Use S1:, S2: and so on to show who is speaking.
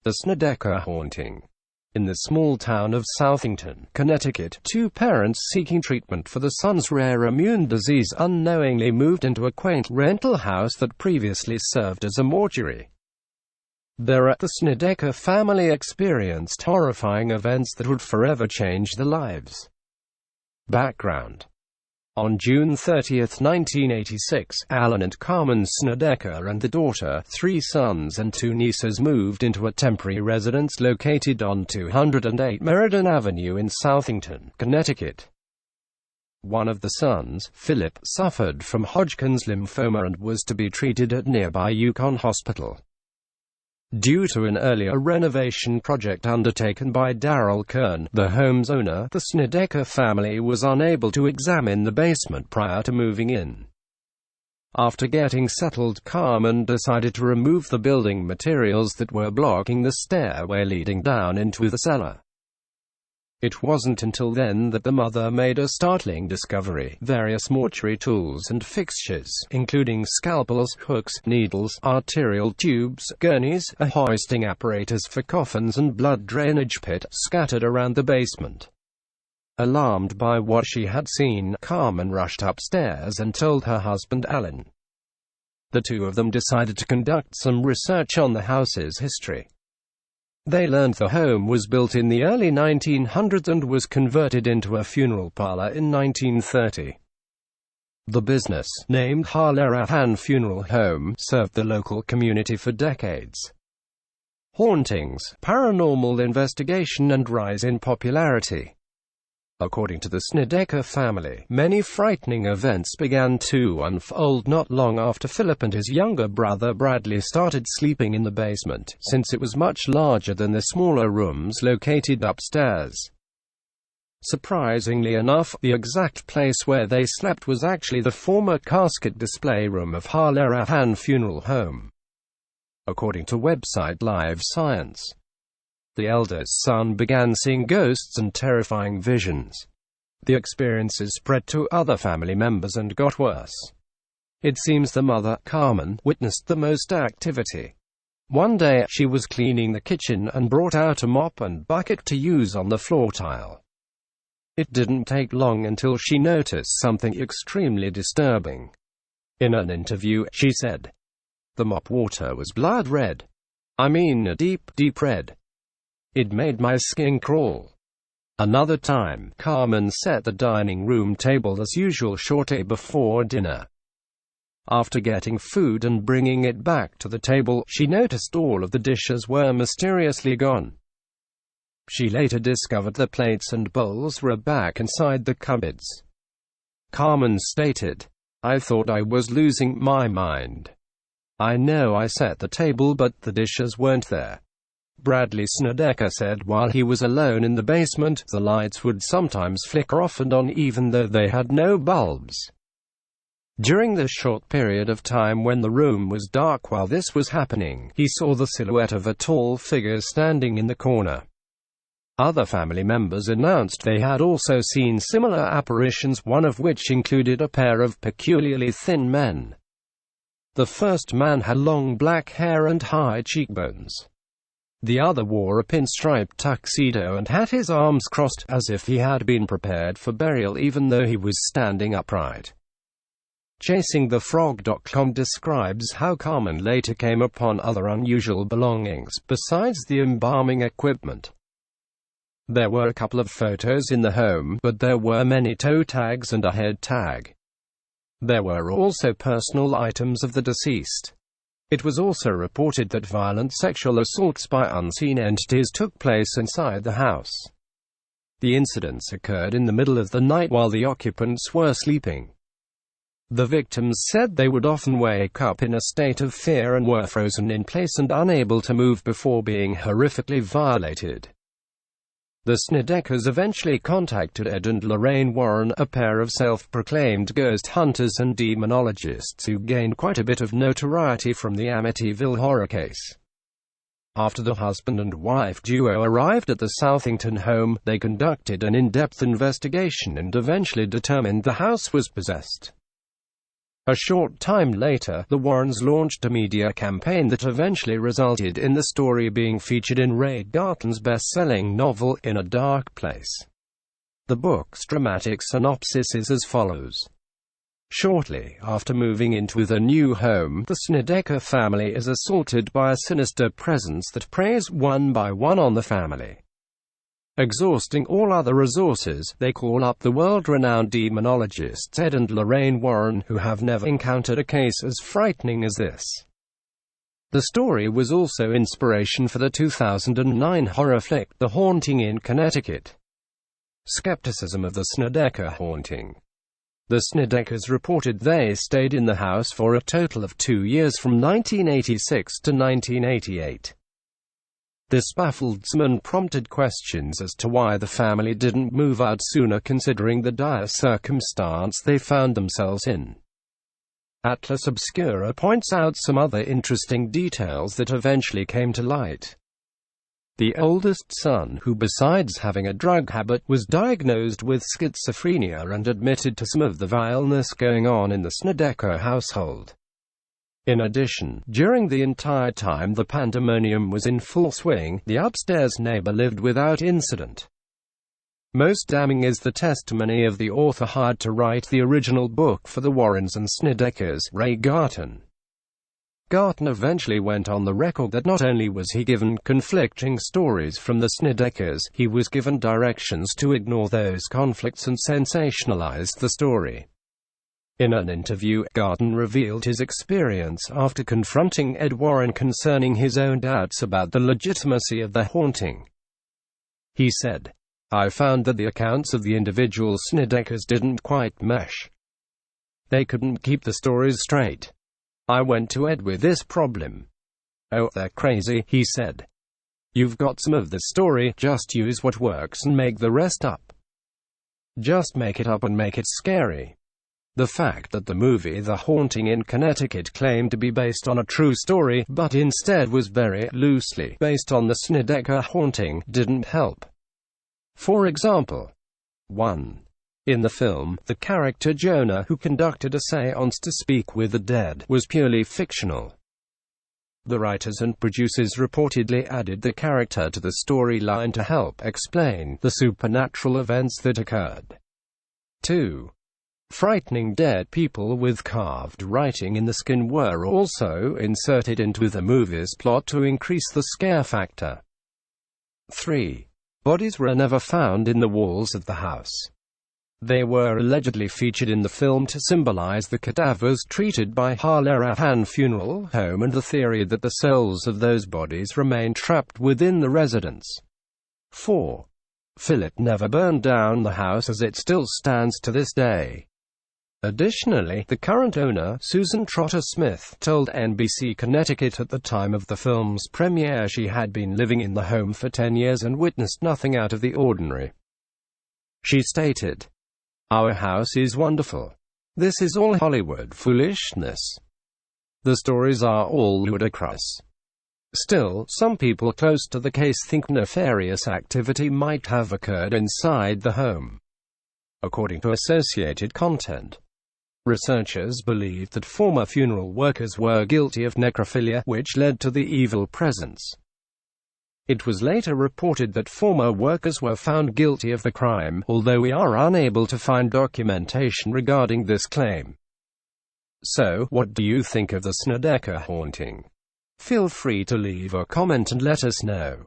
S1: The Snedeker haunting. In the small town of Southington, Connecticut, two parents seeking treatment for the son's rare immune disease unknowingly moved into a quaint rental house that previously served as a mortuary. There, the Snedeker family experienced horrifying events that would forever change their lives. Background. On June 30, 1986, Alan and Carmen Snedeker and the daughter, 3 sons and 2 nieces moved into a temporary residence located on 208 Meriden Avenue in Southington, Connecticut. One of the sons, Philip, suffered from Hodgkin's lymphoma and was to be treated at nearby Yukon Hospital. Due to an earlier renovation project undertaken by Darren, the home's owner, the Snedeker family was unable to examine the basement prior to moving in. After getting settled, Carmen decided to remove the building materials that were blocking the stairway leading down into the cellar. It wasn't until then that the mother made a startling discovery: various mortuary tools and fixtures, including scalpels, hooks, needles, arterial tubes, gurneys, a hoisting apparatus for coffins and blood drainage pit, scattered around the basement. Alarmed by what she had seen, Carmen rushed upstairs and told her husband Alan. The two of them decided to conduct some research on the house's history. They learned the home was built in the early 1900s and was converted into a funeral parlor in 1930. The business, named Hauntings Funeral Home, served the local community for decades. Hauntings, paranormal investigation and rise in popularity. According to the Snedeker family, many frightening events began to unfold not long after Philip and his younger brother Bradley started sleeping in the basement, since it was much larger than the smaller rooms located upstairs. Surprisingly enough, the exact place where they slept was actually the former casket display room of Hauntings Funeral Home. According to website Live Science, the eldest son began seeing ghosts and terrifying visions. The experiences spread to other family members and got worse. It seems the mother, Carmen, witnessed the most activity. One day, she was cleaning the kitchen and brought out a mop and bucket to use on the floor tile. It didn't take long until she noticed something extremely disturbing. In an interview, she said, "The mop water was blood red. I mean a deep, deep red. It made my skin crawl." Another time, Carmen set the dining room table as usual shortly before dinner. After getting food and bringing it back to the table, she noticed all of the dishes were mysteriously gone. She later discovered the plates and bowls were back inside the cupboards. Carmen stated, "I thought I was losing my mind. I know I set the table but the dishes weren't there." Bradley Snedeker said while he was alone in the basement, the lights would sometimes flicker off and on even though they had no bulbs. During the short period of time when the room was dark while this was happening, he saw the silhouette of a tall figure standing in the corner. Other family members announced they had also seen similar apparitions, one of which included a pair of peculiarly thin men. The first man had long black hair and high cheekbones. The other wore a pinstripe tuxedo and had his arms crossed, as if he had been prepared for burial even though he was standing upright. ChasingTheFrog.com describes how Carmen later came upon other unusual belongings, besides the embalming equipment. There were a couple of photos in the home, but there were many toe tags and a head tag. There were also personal items of the deceased. It was also reported that violent sexual assaults by unseen entities took place inside the house. The incidents occurred in the middle of the night while the occupants were sleeping. The victims said they would often wake up in a state of fear and were frozen in place and unable to move before being horrifically violated. The Snedekers eventually contacted Ed and Lorraine Warren, a pair of self-proclaimed ghost hunters and demonologists who gained quite a bit of notoriety from the Amityville horror case. After the husband and wife duo arrived at the Southington home, they conducted an in-depth investigation and eventually determined the house was possessed. A short time later, the Warrens launched a media campaign that eventually resulted in the story being featured in Ray Garton's best-selling novel, In a Dark Place. The book's dramatic synopsis is as follows. Shortly after moving into the new home, the Snedeker family is assaulted by a sinister presence that preys one by one on the family. Exhausting all other resources, they call up the world-renowned demonologists Ed and Lorraine Warren, who have never encountered a case as frightening as this. The story was also inspiration for the 2009 horror flick The Haunting in Connecticut. Skepticism of the Snedeker haunting. The Snedekers reported they stayed in the house for a total of 2 years from 1986 to 1988. This baffled some and prompted questions as to why the family didn't move out sooner, considering the dire circumstance they found themselves in. Atlas Obscura points out some other interesting details that eventually came to light. The oldest son, who besides having a drug habit, was diagnosed with schizophrenia and admitted to some of the vileness going on in the Snedeker household. In addition, during the entire time the pandemonium was in full swing, the upstairs neighbor lived without incident. Most damning is the testimony of the author hired to write the original book for the Warrens and Snedekers, Ray Garton. Garton eventually went on the record that not only was he given conflicting stories from the Snedekers, he was given directions to ignore those conflicts and sensationalize the story. In an interview, Garton revealed his experience after confronting Ed Warren concerning his own doubts about the legitimacy of the haunting. He said, "I found that the accounts of the individual Snedekers didn't quite mesh. They couldn't keep the stories straight. I went to Ed with this problem. Oh, they're crazy," he said. "You've got some of the story, just use what works and make the rest up. Just make it up and make it scary." The fact that the movie The Haunting in Connecticut claimed to be based on a true story, but instead was very loosely based on the Snedeker haunting, didn't help. For example, 1. In the film, the character Jonah, who conducted a séance to speak with the dead, was purely fictional. The writers and producers reportedly added the character to the storyline to help explain the supernatural events that occurred. 2. Frightening dead people with carved writing in the skin were also inserted into the movie's plot to increase the scare factor. 3. Bodies were never found in the walls of the house. They were allegedly featured in the film to symbolize the cadavers treated by Hallerahan Funeral Home and the theory that the souls of those bodies remained trapped within the residence. 4. Philip never burned down the house as it still stands to this day. Additionally, the current owner, Susan Trotter Smith, told NBC Connecticut at the time of the film's premiere she had been living in the home for 10 years and witnessed nothing out of the ordinary. She stated, "Our house is wonderful. This is all Hollywood foolishness. The stories are all ludicrous. Still, some people close to the case think nefarious activity might have occurred inside the home." According to Associated Content, researchers believed that former funeral workers were guilty of necrophilia, which led to the evil presence. It was later reported that former workers were found guilty of the crime, although we are unable to find documentation regarding this claim. So, what do you think of the Snedeker haunting? Feel free to leave a comment and let us know.